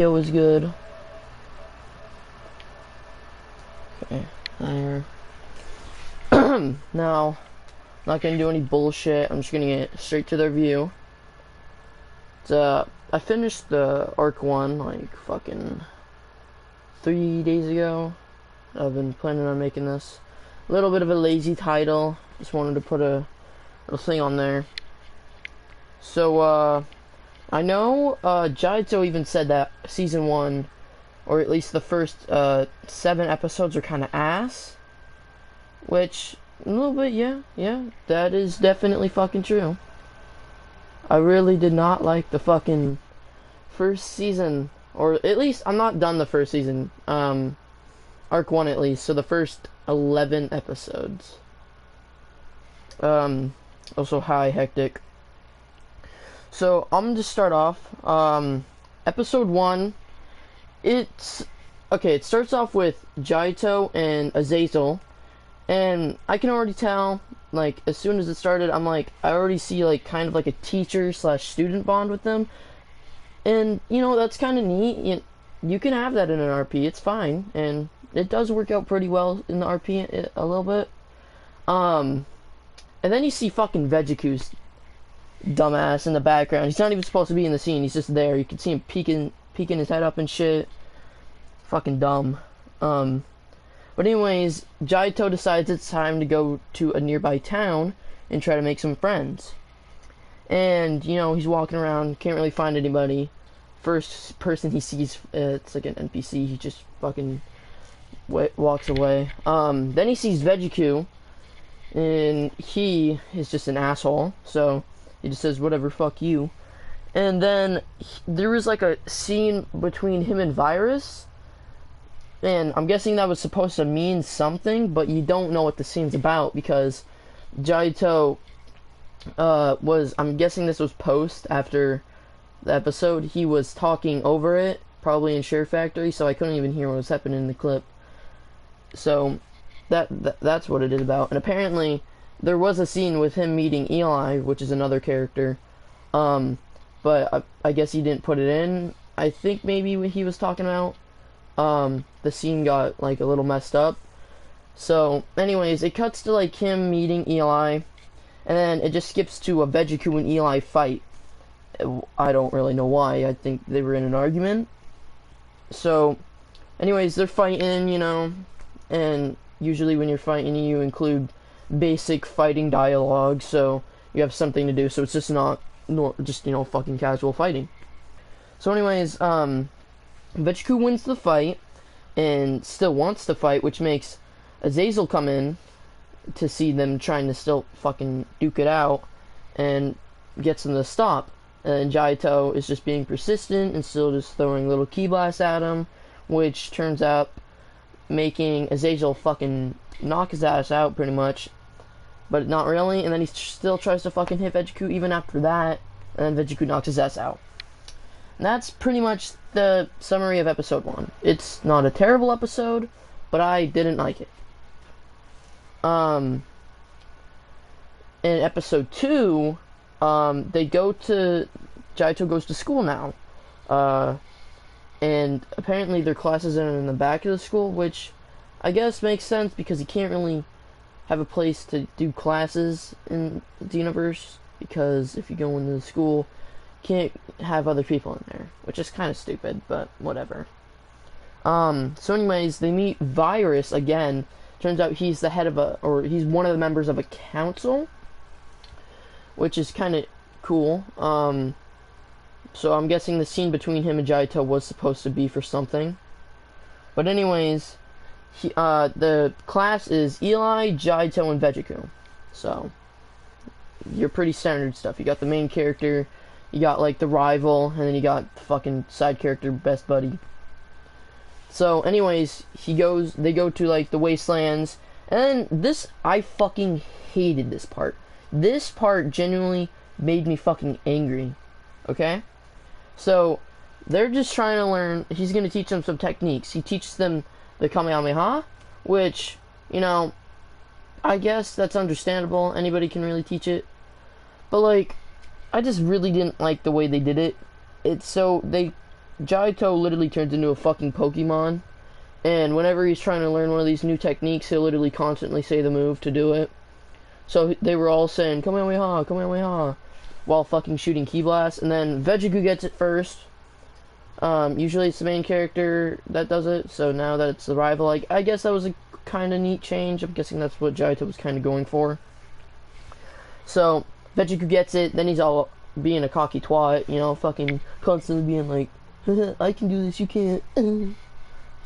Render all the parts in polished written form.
It was good. Okay, there. Now, not gonna do any bullshit. I'm just gonna get straight to the review. I finished the Arc 1 like fucking 3 days ago. I've been planning on making this. A little bit of a lazy title. Just wanted to put a little thing on there. So, I know, Jaito even said that Season 1, or at least the first, 7 episodes are kind of ass. Which, a little bit, yeah, that is definitely fucking true. I really did not like the fucking first season, or at least, I'm not done the first season, Arc 1 at least, so the first 11 episodes. Also, hi, Hectic. So, I'm gonna just start off, episode 1, okay, it starts off with Jaito and Azazel, and I can already tell, like, as soon as it started, I'm like, I already see, like, kind of like a teacher/student bond with them. And, you know, that's kind of neat. You can have that in an RP, it's fine. And it does work out pretty well in the RP a little bit. And then you see fucking Vegiku's dumbass in the background. He's not even supposed to be in the scene, he's just there. You can see him peeking his head up and shit. Fucking dumb. But anyways, Jaito decides it's time to go to a nearby town and try to make some friends. And, you know, he's walking around, can't really find anybody. First person he sees, it's like an NPC, he just fucking walks away. Then he sees Vegiku, and he is just an asshole, so he just says, whatever, fuck you. And then there was like a scene between him and Virus, and I'm guessing that was supposed to mean something, but you don't know what the scene's about because Jaito I'm guessing this was post after the episode. He was talking over it, probably in Share Factory, so I couldn't even hear what was happening in the clip. So that's what it is about. And apparently there was a scene with him meeting Eli, which is another character. But I guess he didn't put it in. I think maybe he was talking about the scene got like a little messed up. So anyways, it cuts to like him meeting Eli, and then it just skips to a Vegiku and Eli fight. I don't really know why. I think they were in an argument. So anyways, they're fighting, you know, and usually when you're fighting you include basic fighting dialogue, so you have something to do, so it's just not just, you know, fucking casual fighting. So anyways, Vegiku wins the fight and still wants to fight, which makes Azazel come in to see them trying to still fucking duke it out and gets them to stop. And Jaito is just being persistent and still just throwing little ki blasts at him, which turns out making Azazel fucking knock his ass out pretty much, but not really. And then he still tries to fucking hit Vegiku even after that, and then Vegiku knocks his ass out. And that's pretty much the summary of episode 1. It's not a terrible episode, but I didn't like it. In episode 2, Jaito goes to school now. And apparently their classes are in the back of the school, which I guess makes sense because he can't really have a place to do classes in the universe, because if you go into the school, you can't have other people in there, which is kind of stupid, but whatever. So anyways, they meet Virus again. Turns out he's the head of he's one of the members of a council, which is kind of cool. So I'm guessing the scene between him and Jaito was supposed to be for something. But anyways, the class is Eli, Jaito, and Vegiku. So, you're pretty standard stuff. You got the main character, you got like the rival, and then you got the fucking side character, best buddy. So anyways, they go to like the wastelands, and then I fucking hated this part. This part genuinely made me fucking angry. Okay? So, they're just trying to learn, he's gonna teach them some techniques. He teaches them the Kamehameha, which, you know, I guess that's understandable. Anybody can really teach it. But like, I just really didn't like the way they did it. They Jaito literally turns into a fucking Pokemon, and whenever he's trying to learn one of these new techniques, he'll literally constantly say the move to do it. So they were all saying, Kamehameha, Kamehameha, while fucking shooting Ki Blast, and then Vegiku gets it first. Usually it's the main character that does it, so now that it's the rival, like, I guess that was a kind of neat change. I'm guessing that's what Jaito was kind of going for. So, Vegiku gets it, then he's all being a cocky twat, you know, fucking constantly being like, I can do this, you can't. He's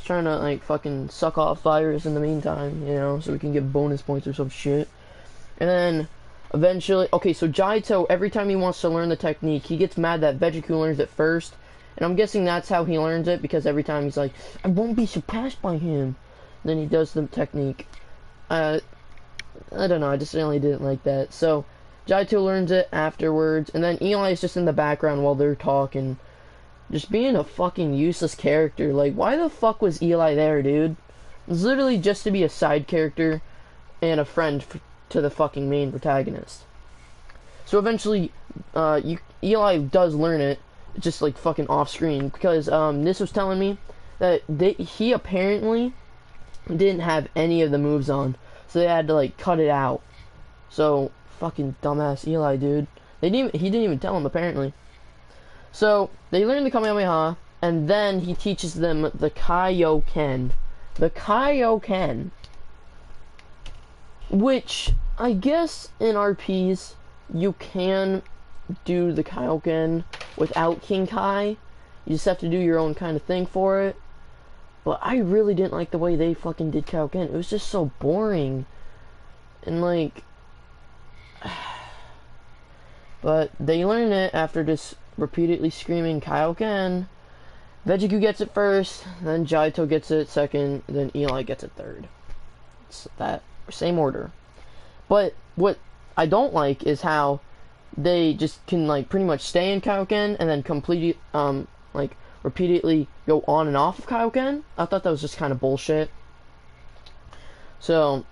trying to, like, fucking suck off Virus in the meantime, you know, so we can get bonus points or some shit. And then, eventually, okay, so Jaito, every time he wants to learn the technique, he gets mad that Vegiku learns it first. And I'm guessing that's how he learns it, because every time he's like, I won't be surpassed by him. Then he does the technique. I don't know, I just really didn't like that. So, Jaito learns it afterwards, and then Eli is just in the background while they're talking. Just being a fucking useless character. Like, why the fuck was Eli there, dude? It's literally just to be a side character and a friend to the fucking main protagonist. So eventually, Eli does learn it, just like fucking off screen, because this was telling me that he apparently didn't have any of the moves on, so they had to like cut it out. So fucking dumbass Eli, dude. He didn't even tell him apparently. So they learn the Kamehameha, and then he teaches them the Kaioken. The Kaioken, which I guess in RPs you can do the Kaioken without King Kai. You just have to do your own kind of thing for it. But I really didn't like the way they fucking did Kaioken. It was just so boring. And like, but they learn it after just repeatedly screaming Kaioken. Vegiku gets it first, then Jaito gets it second, then Eli gets it third. It's that same order. But what I don't like is how they just can like pretty much stay in Kaioken and then completely like repeatedly go on and off of Kaioken. I thought that was just kind of bullshit. So,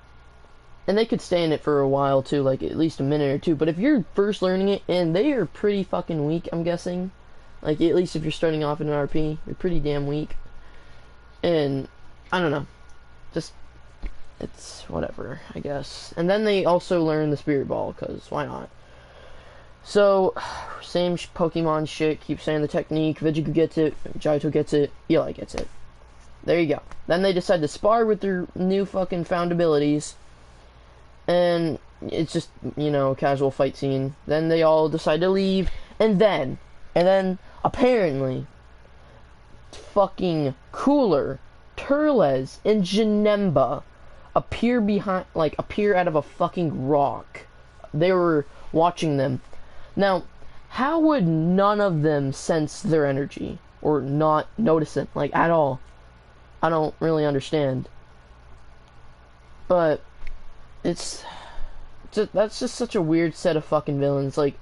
and they could stay in it for a while too, like at least a minute or two. But if you're first learning it, and they are pretty fucking weak, I'm guessing. Like, at least if you're starting off in an RP, you're pretty damn weak. And, I don't know. Just, it's whatever, I guess. And then they also learn the Spirit Ball, because why not? So, same Pokemon shit, keep saying the technique. Vegiku gets it, Jaito gets it, Eli gets it. There you go. Then they decide to spar with their new fucking found abilities. And it's just, you know, casual fight scene. Then they all decide to leave, and then apparently, fucking Cooler, Turles, and Janemba appear out of a fucking rock. They were watching them. Now, how would none of them sense their energy? Or not notice it, like, at all? I don't really understand. But, that's just such a weird set of fucking villains. Like,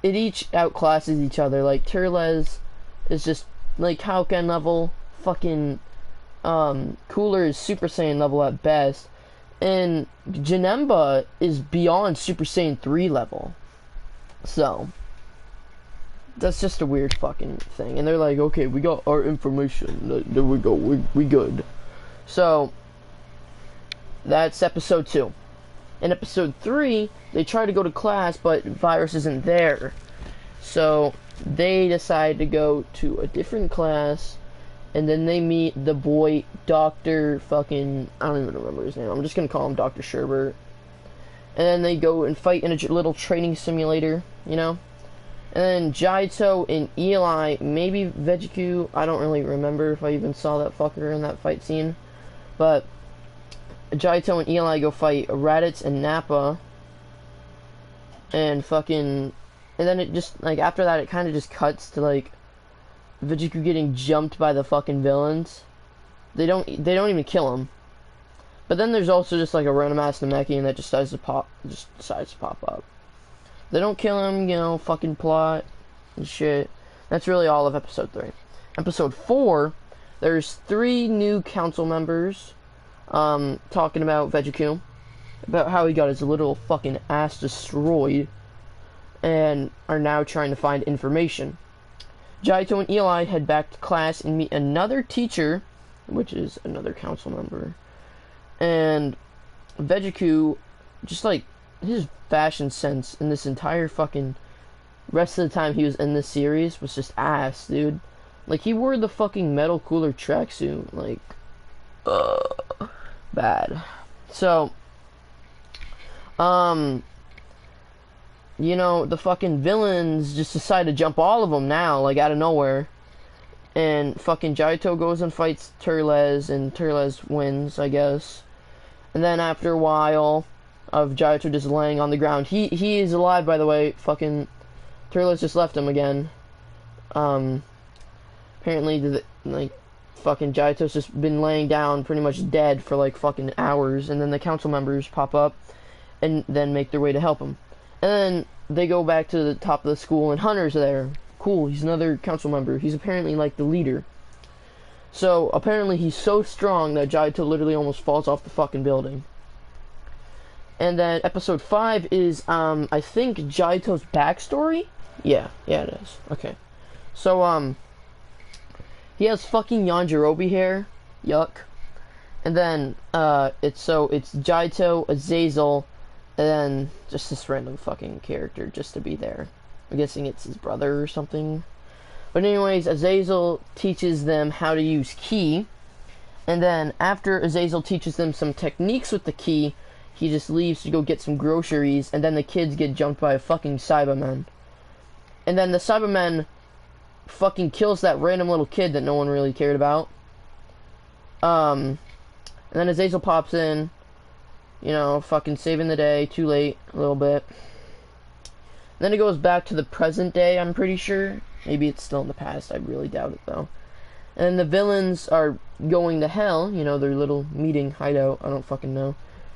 it each outclasses each other. Like, Turles is just, like, Kaioken level. Fucking, Cooler is Super Saiyan level at best. And Janemba is beyond Super Saiyan 3 level. So, that's just a weird fucking thing. And they're like, okay, we got our information. There we go. We good. So, that's episode 2. In episode 3, they try to go to class, but Virus isn't there. So, they decide to go to a different class, and then they meet the boy, Dr. fucking, I don't even remember his name. I'm just gonna call him Dr. Sherbert. And then they go and fight in a little training simulator, you know? And then Jaito and Eli, maybe Vegiku, I don't really remember if I even saw that fucker in that fight scene. But Jaito and Eli go fight Raditz and Nappa. And fucking, and then it just, like, after that, it kind of just cuts to, like, Vegiku getting jumped by the fucking villains. They don't even kill him. But then there's also just, like, a random ass Namekian that just decides to pop up. They don't kill him, you know, fucking plot and shit. That's really all of episode 3. Episode 4, there's 3 new council members, talking about Vegiku, about how he got his little fucking ass destroyed, and are now trying to find information. Jaito and Eli head back to class and meet another teacher, which is another council member. And Vejiku, just like his fashion sense in this entire fucking rest of the time he was in this series was just ass, dude. Like, he wore the fucking metal cooler tracksuit, like, bad. So, you know, the fucking villains just decide to jump all of them now, like, out of nowhere. And fucking Jaito goes and fights Turles, and Turles wins, I guess. And then after a while of Jaito just laying on the ground, he is alive, by the way. Fucking Turles just left him again. Apparently, like, fucking Jaito's just been laying down pretty much dead for, like, fucking hours. And then the council members pop up and then make their way to help him. And then they go back to the top of the school, and Hunter's there. Cool, he's another council member. He's apparently, like, the leader. So, apparently he's so strong that Jaito literally almost falls off the fucking building. And then episode 5 is, I think, Jaito's backstory? Yeah, it is. Okay. So, he has fucking Yajirobe hair. Yuck. And then, it's Jaito, Azazel, and then just this random fucking character just to be there. I'm guessing it's his brother or something. But anyways, Azazel teaches them how to use ki. And then after Azazel teaches them some techniques with the ki, he just leaves to go get some groceries. And then the kids get jumped by a fucking Cyberman. And then the Cyberman fucking kills that random little kid that no one really cared about. And then Azazel pops in. You know, fucking saving the day. Too late, a little bit. Then it goes back to the present day, I'm pretty sure. Maybe it's still in the past. I really doubt it, though. And the villains are going to hell. You know, their little meeting hideout. I don't fucking know.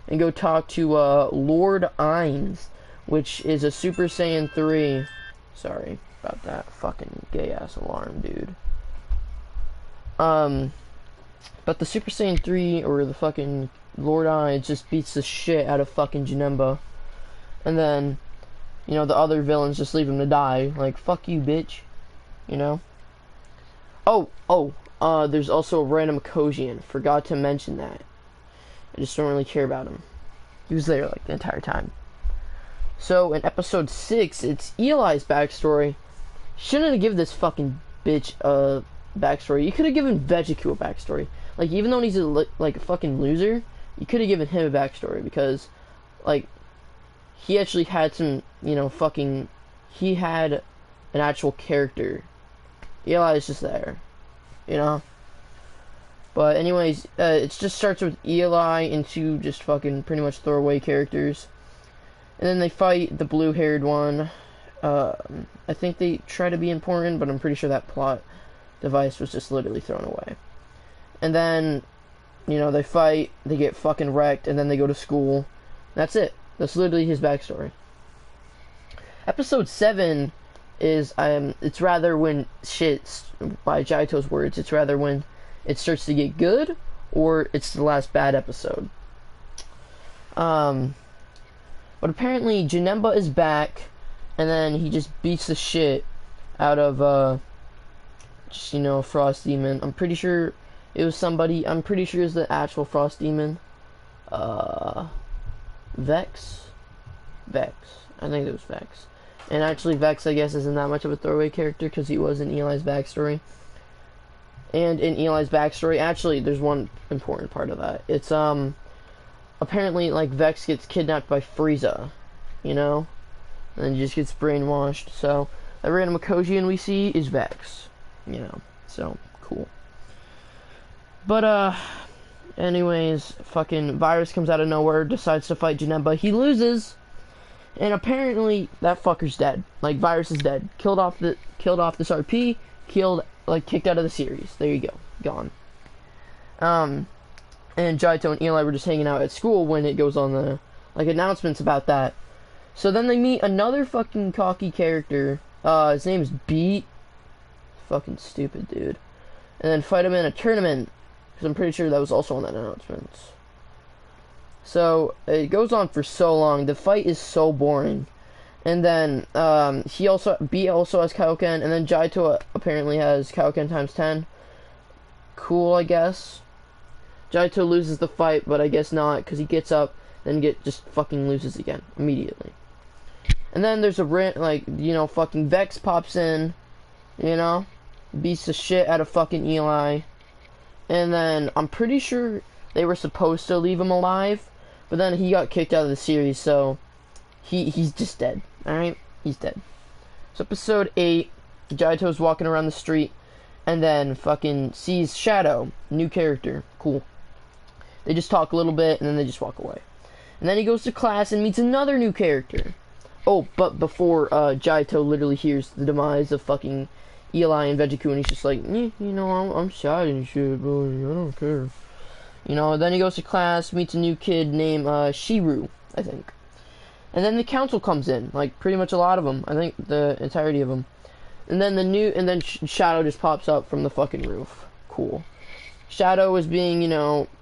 And go talk to Lord Ainz, which is a Super Saiyan 3. Sorry about that fucking gay-ass alarm, dude. But the Super Saiyan 3, or the fucking Lord Ainz, just beats the shit out of fucking Janemba. And then, you know, the other villains just leave him to die. Like, fuck you, bitch. You know? There's also a random Kojian. Forgot to mention that. I just don't really care about him. He was there, like, the entire time. So, in episode 6, it's Eli's backstory. Shouldn't have given this fucking bitch a backstory. You could have given Vejiku a backstory. Like, even though he's a fucking loser, you could have given him a backstory, because, like, he actually had some, you know, he had an actual character. Eli is just there, you know? But anyways, it just starts with Eli and two just fucking pretty much throwaway characters. And then they fight the blue-haired one. I think they try to be important, but I'm pretty sure that plot device was just literally thrown away. And then, you know, they fight, they get fucking wrecked, and then they go to school. That's it. That's literally his backstory. Episode 7 is, it's rather when by Jaito's words, it's rather when it starts to get good, or it's the last bad episode. But apparently Janemba is back, and then he just beats the shit out of, just, you know, Frost Demon. I'm pretty sure it was somebody, I'm pretty sure it was the actual Frost Demon. Vex. I think it was Vex. And actually, Vex, I guess, isn't that much of a throwaway character, because he was in Eli's backstory. And in Eli's backstory, actually, there's one important part of that. It's, apparently, like, Vex gets kidnapped by Frieza, you know? And then he just gets brainwashed. So, that random Kojian we see is Vex, you know? So, cool. But, anyways, fucking Virus comes out of nowhere, decides to fight Janemba. He loses, and apparently that fucker's dead. Like, Virus is dead. Killed off this RP, kicked out of the series. There you go. Gone. And Jaito and Eli were just hanging out at school when it goes on the, like, announcements about that. So then they meet another fucking cocky character. His name's Beat. Fucking stupid, dude. And then fight him in a tournament. Because I'm pretty sure that was also on that announcements. So, it goes on for so long. The fight is so boring. And then B also has Kaioken, and then Jaito apparently has Kaioken times 10. Cool, I guess. Jaito loses the fight, but I guess not, because he gets up, then just fucking loses again immediately. And then there's fucking Vex pops in, beats the shit out of fucking Eli. And then I'm pretty sure they were supposed to leave him alive, but then he got kicked out of the series, so he's just dead. Alright? He's dead. So episode 8, Jaito's walking around the street, and then fucking sees Shadow, new character. Cool. They just talk a little bit, and then they just walk away. And then he goes to class and meets another new character. Oh, but before Jaito literally hears the demise of fucking Eli and Vegiku, and he's just like, I'm sad and shit, but I don't care. Then he goes to class, meets a new kid named Shiru, I think. And then the council comes in, like pretty much a lot of them. I think the entirety of them. And then Shadow just pops up from the fucking roof. Cool. Shadow is being,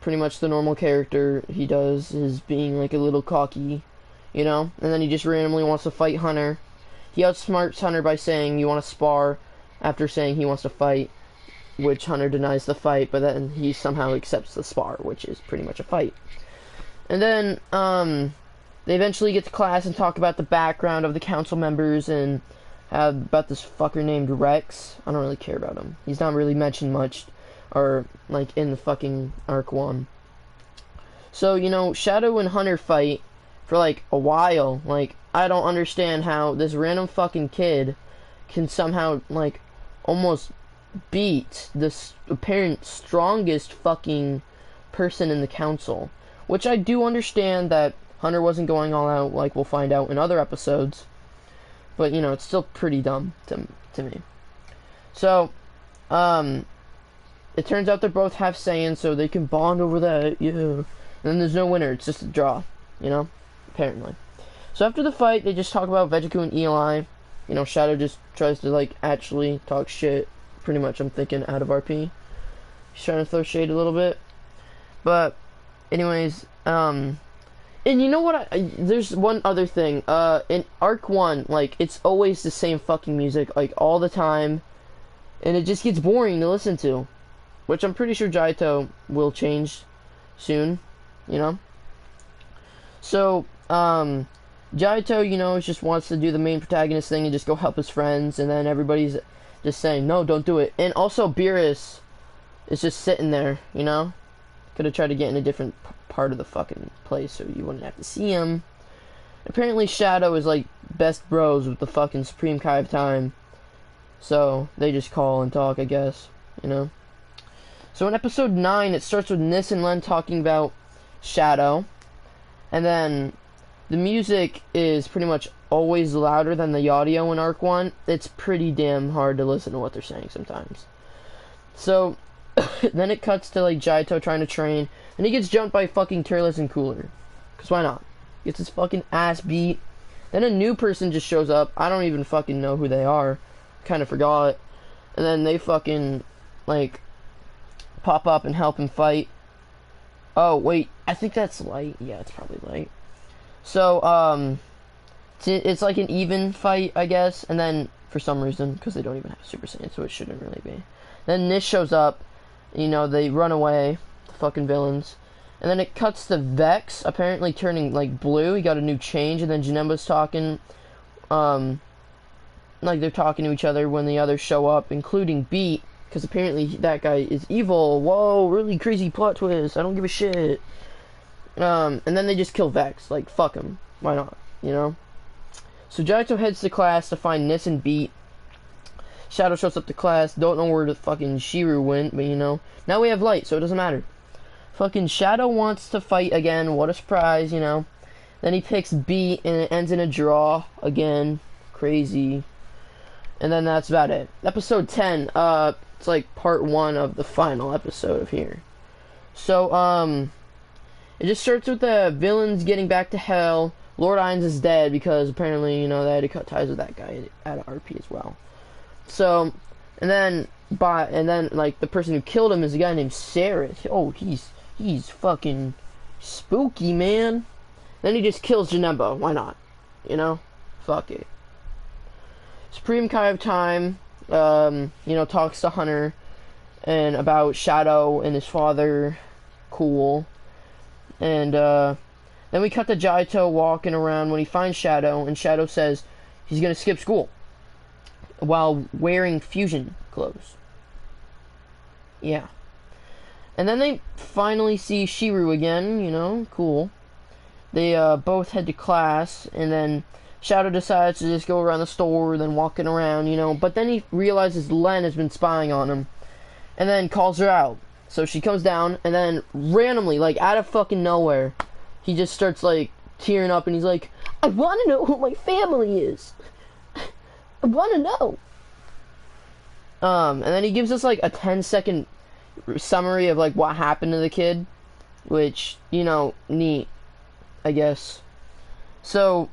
pretty much the normal character he does, is being like a little cocky, and then he just randomly wants to fight Hunter. He outsmarts Hunter by saying, "You want to spar?" after saying he wants to fight, which Hunter denies the fight, but then he somehow accepts the spar, which is pretty much a fight. And then, they eventually get to class and talk about the background of the council members and about this fucker named Rex. I don't really care about him. He's not really mentioned much, or, like, in the fucking Arc 1. So, Shadow and Hunter fight for, like, a while. Like, I don't understand how this random fucking kid can somehow, like, almost beat this apparent strongest fucking person in the council. Which I do understand that Hunter wasn't going all out, like we'll find out in other episodes. But, it's still pretty dumb to me. So, it turns out they're both half Saiyan, so they can bond over that, yeah. And then there's no winner, it's just a draw, apparently. So after the fight, they just talk about Vegiku and Eli. Shadow just tries to, like, actually talk shit, pretty much, I'm thinking, out of RP. He's trying to throw shade a little bit. But, anyways, and you know what, there's one other thing, in Arc 1, like, it's always the same fucking music, like, all the time, and it just gets boring to listen to, which I'm pretty sure Jaito will change soon, So, Jaito, just wants to do the main protagonist thing and just go help his friends, and then everybody's just saying, no, don't do it. And also, Beerus is just sitting there, Could have tried to get in a different part of the fucking place so you wouldn't have to see him. Apparently, Shadow is, like, best bros with the fucking Supreme Kai of Time. So, they just call and talk, I guess, So, in episode 9, it starts with Nis and Len talking about Shadow. And then the music is pretty much always louder than the audio in Arc 1. It's pretty damn hard to listen to what they're saying sometimes. So, then it cuts to, like, Jaito trying to train, and he gets jumped by fucking Turles and Cooler. Because why not? Gets his fucking ass beat. Then a new person just shows up. I don't even fucking know who they are. Kind of forgot. And then they fucking, like, pop up and help him fight. Oh, wait. I think that's Light. Yeah, it's probably Light. So, it's like an even fight, I guess. And then, for some reason, because they don't even have Super Saiyan, so it shouldn't really be. Then Nis shows up. They run away. The fucking villains. And then it cuts to Vex, apparently turning, like, blue. He got a new change. And then Janemba's talking, like, they're talking to each other when the others show up, including Beat. Because apparently that guy is evil. Whoa, really crazy plot twist. I don't give a shit. And then they just kill Vex. Like, fuck him. Why not? So Jaito heads to class to find Nis and Beat. Shadow shows up to class. Don't know where the fucking Shiru went, but now we have Light, so it doesn't matter. Fucking Shadow wants to fight again. What a surprise, Then he picks Beat, and it ends in a draw again. Crazy. And then that's about it. Episode 10. It's like part 1 of the final episode of here. So, it just starts with the villains getting back to hell. Lord Ainz is dead because apparently, they had to cut ties with that guy at RP as well. So, and then like the person who killed him is a guy named Sarith. Oh, he's fucking spooky, man. Then he just kills Janemba. Why not? fuck it. Supreme Kai of Time, talks to Hunter and about Shadow and his father. Cool. And then we cut to Jaito walking around when he finds Shadow, and Shadow says he's gonna skip school while wearing fusion clothes. Yeah. And then they finally see Shiru again, cool. They both head to class, and then Shadow decides to just go around the store, then walking around, but then he realizes Len has been spying on him, and then calls her out. So she comes down, and then randomly, like out of fucking nowhere, he just starts like tearing up, and he's like, I want to know who my family is. I want to know. And then he gives us like a 10-second summary of like what happened to the kid, which, neat, I guess. So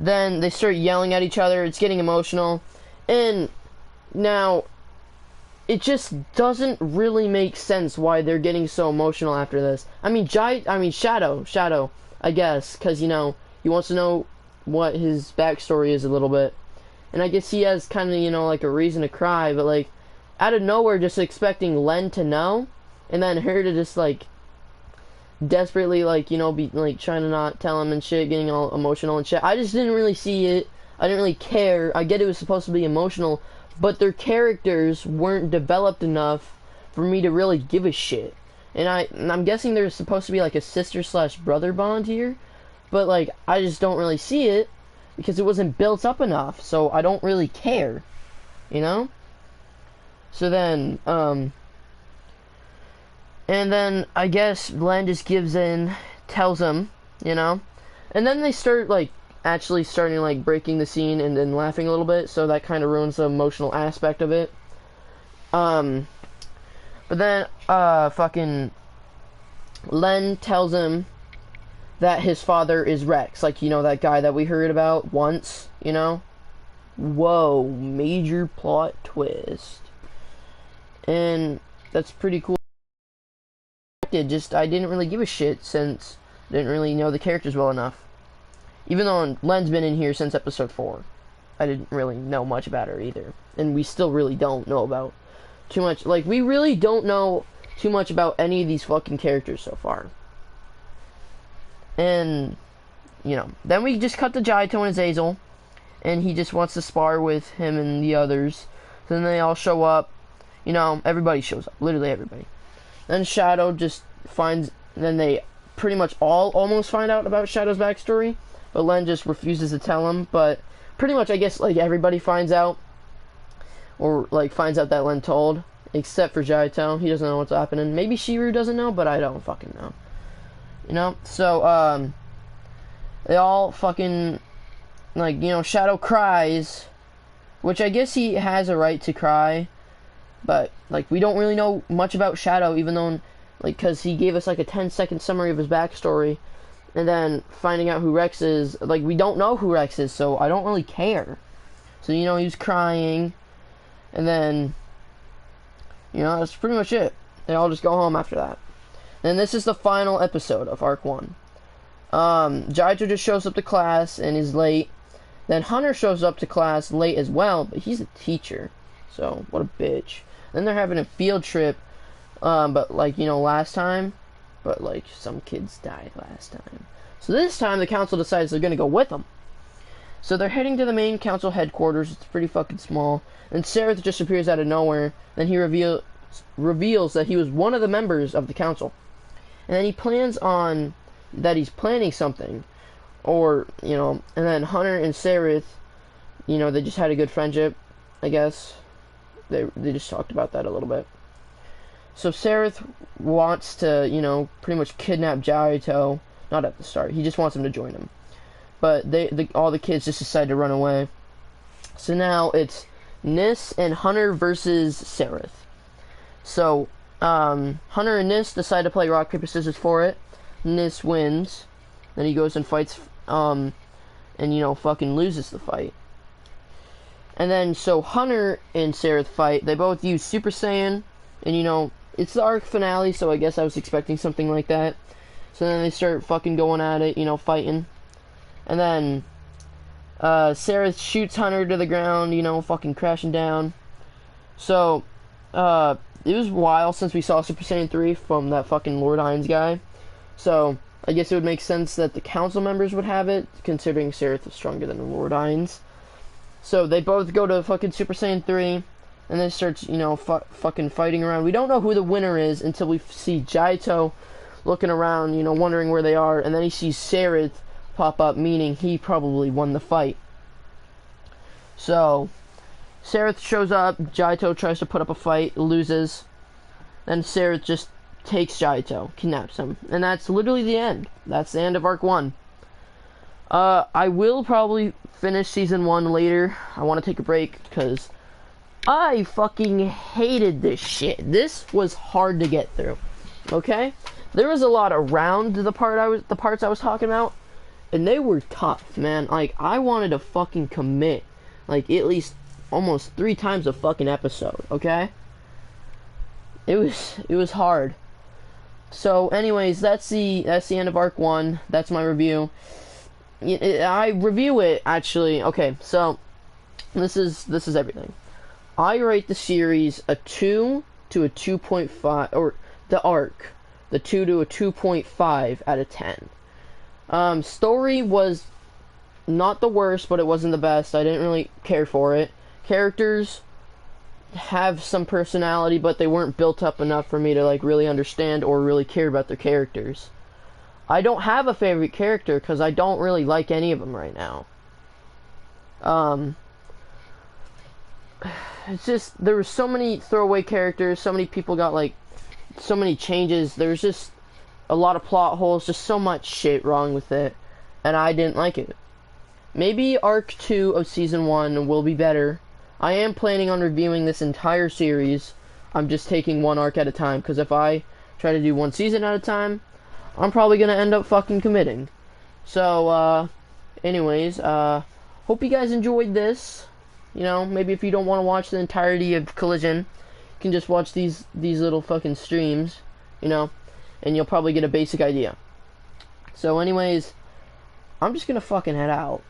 then they start yelling at each other. It's getting emotional, and now it just doesn't really make sense why they're getting so emotional after this. I mean, Shadow, I guess, because, he wants to know what his backstory is a little bit. And I guess he has kind of, like a reason to cry, but, like, out of nowhere, just expecting Len to know, and then her to just, like, desperately, like, be, like, trying to not tell him and shit, getting all emotional and shit. I just didn't really see it. I didn't really care. I get it was supposed to be emotional, but their characters weren't developed enough for me to really give a shit. And I'm guessing there's supposed to be like a sister/brother bond here, but like I just don't really see it because it wasn't built up enough, so I don't really care, So then, and then I guess Len just gives in, tells him, and then they start like actually starting like breaking the scene and then laughing a little bit, so that kind of ruins the emotional aspect of it. But then fucking Len tells him that his father is Rex, like that guy that we heard about once, Whoa, major plot twist. And that's pretty cool. I didn't really give a shit since I didn't really know the characters well enough. Even though Len's been in here since episode 4. I didn't really know much about her either. And we still really don't know about too much. Like, we really don't know too much about any of these fucking characters so far. And, then we just cut to Jaito and Azazel. And he just wants to spar with him and the others. Then they all show up. Everybody shows up. Literally everybody. Then Shadow just finds... Then they pretty much all almost find out about Shadow's backstory. But Len just refuses to tell him. But pretty much, I guess, like, everybody finds out. Or, like, finds out that Len told. Except for Jaito. He doesn't know what's happening. Maybe Shiru doesn't know, but I don't fucking know. So, they all fucking... Like, Shadow cries. Which I guess he has a right to cry. But, like, we don't really know much about Shadow, even though... Like, because he gave us, like, a 10-second summary of his backstory. And then finding out who Rex is, like, we don't know who Rex is, so I don't really care. So, he was crying, and then, that's pretty much it. They all just go home after that. And this is the final episode of Arc 1. Jaito just shows up to class and is late. Then Hunter shows up to class late as well, but he's a teacher, so what a bitch. Then they're having a field trip, but, like, last time, but, like, some kids died last time. So this time, the council decides they're gonna go with them. So they're heading to the main council headquarters. It's pretty fucking small. And Sareth just appears out of nowhere. Then he reveals that he was one of the members of the council. And then he plans on that he's planning something. Or, and then Hunter and Sareth, they just had a good friendship, I guess. They just talked about that a little bit. So Sareth wants to, pretty much kidnap Jaito. Not at the start. He just wants him to join him. But all the kids just decide to run away. So now it's Nis and Hunter versus Sareth. So Hunter and Nis decide to play rock, paper, scissors for it. Nis wins. Then he goes and fights, and fucking loses the fight. And then so Hunter and Sareth fight. They both use Super Saiyan, and it's the arc finale, so I guess I was expecting something like that. So then they start fucking going at it, fighting. And then Sarah shoots Hunter to the ground, you know, fucking crashing down. So, it was a while since we saw Super Saiyan 3 from that fucking Lord Hines guy. So, I guess it would make sense that the council members would have it, considering Sarah is stronger than Lord Hines. So, they both go to fucking Super Saiyan 3, and then starts, you know, fucking fighting around. We don't know who the winner is until we see Jaito looking around, you know, wondering where they are, and then he sees Sarah pop up, meaning he probably won the fight. So, Sarah shows up, Jaito tries to put up a fight, loses, then Sarah just takes Jaito, kidnaps him, and that's literally the end. That's the end of Arc 1. I will probably finish Season 1 later. I want to take a break, because I fucking hated this shit. This was hard to get through, okay? There was a lot around the parts I was talking about, and they were tough, man. Like, I wanted to fucking commit, like, at least almost 3 times a fucking episode, okay? It was hard. So, anyways, that's the end of Arc 1. That's my review. I review it, actually. Okay, so, this is everything. I rate the series a 2 to a 2.5, or the arc, the 2 to a 2.5 out of 10. Story was not the worst, but it wasn't the best. I didn't really care for it. Characters have some personality, but they weren't built up enough for me to, like, really understand or really care about their characters. I don't have a favorite character, because I don't really like any of them right now. It's just, there were so many throwaway characters, so many people got, like, so many changes. There was just a lot of plot holes, just so much shit wrong with it, and I didn't like it. Maybe Arc 2 of Season 1 will be better. I am planning on reviewing this entire series. I'm just taking one arc at a time, because if I try to do one season at a time, I'm probably going to end up fucking committing. So, anyways, hope you guys enjoyed this. You know, maybe if you don't want to watch the entirety of Collision, you can just watch these little fucking streams, you know, and you'll probably get a basic idea. So anyways, I'm just gonna fucking head out.